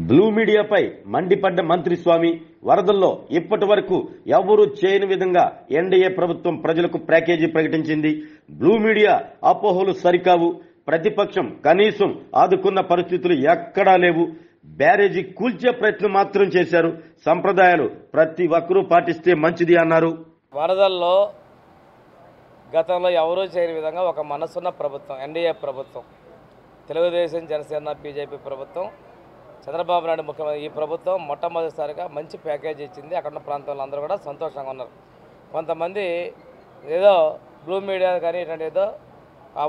Blue మీడియాపై మండిపడ్డ మంత్రి స్వామి వరదల్లో ఇప్పటి వరకు ఎవరూ చేయని విధంగా ఎన్డీఏ ప్రభుత్వం ప్రజలకు ప్యాకేజీ ప్రకటించింది. బ్లూ మీడియా అపోహలు సరికావు. ప్రతిపక్షం కనీసం ఆదుకున్న పరిస్థితులు ఎక్కడా లేవు. బ్యారేజీ కూల్చే ప్రయత్నం మాత్రం చేశారు. సంప్రదాయాలు ప్రతి ఒక్కరూ పాటిస్తే మంచిది అన్నారు. వరదల్లో గతంలో ఎవరూ చేయని విధంగా ఒక మనసున్న ప్రభుత్వం ఎన్డీఏ ప్రభుత్వం, తెలుగుదేశం, జనసేన, బీజేపీ ప్రభుత్వం, చంద్రబాబు నాయుడు ముఖ్యమంత్రి ఈ ప్రభుత్వం మొట్టమొదటిసారిగా మంచి ప్యాకేజీ ఇచ్చింది. అక్కడ ఉన్న ప్రాంతంలో అందరూ కూడా సంతోషంగా ఉన్నారు. కొంతమంది ఏదో బ్లూ మీడియా కానీ ఇట్లాంటి ఏదో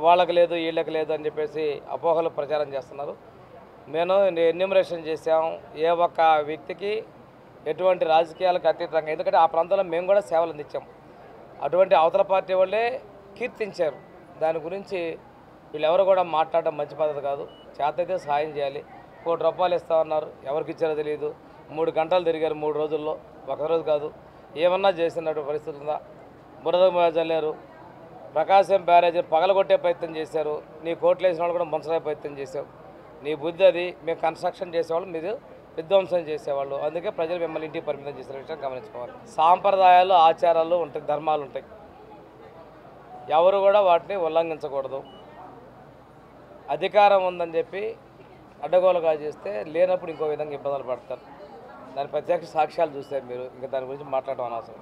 వాళ్ళకి లేదు వీళ్ళకి లేదు అని చెప్పేసి అపోహలు ప్రచారం చేస్తున్నారు. మేము ఎన్యూమరేషన్ చేసాం. ఏ ఒక్క వ్యక్తికి ఎటువంటి రాజకీయాలకు అతీతంగా, ఎందుకంటే ఆ ప్రాంతంలో మేము కూడా సేవలు అందించాం. అటువంటి అవతల పార్టీ వాళ్ళే కీర్తించారు. దాని గురించి వీళ్ళెవరు కూడా మాట్లాడడం మంచి పద్ధతి కాదు. చేతైతే సహాయం చేయాలి. ₹1 ఇస్తామన్నారు, ఎవరికి ఇచ్చారో తెలియదు. 3 గంటలు తిరిగారు 3 రోజుల్లో, ఒకరోజు కాదు. ఏమన్నా చేసినట్టు పరిస్థితి ఉందా? బురద జల్లారు, ప్రకాశం బ్యారేజ్ పగలగొట్టే ప్రయత్నం చేశారు. నీ కోట్లు వేసిన వాళ్ళు కూడా ముంచలే ప్రయత్నం చేశావు. నీ బుద్ధి అది. మేము కన్స్ట్రక్షన్ చేసేవాళ్ళు, మీరు విధ్వంసం చేసేవాళ్ళు. అందుకే ప్రజలు మిమ్మల్ని ఇంటికి పరిమితం చేసిన విషయం గమనించుకోవాలి. సాంప్రదాయాలు, ఆచారాలు ఉంటాయి, ధర్మాలు ఉంటాయి. ఎవరు కూడా వాటిని ఉల్లంఘించకూడదు. అధికారం ఉందని చెప్పి అడ్డగోలుగా చేస్తే లేనప్పుడు ఇంకో విధంగా ఇబ్బందులు పడతారు. దాని ప్రత్యక్ష సాక్ష్యాలు చూస్తే మీరు ఇంకా దాని గురించి మాట్లాడడం అనవసరం.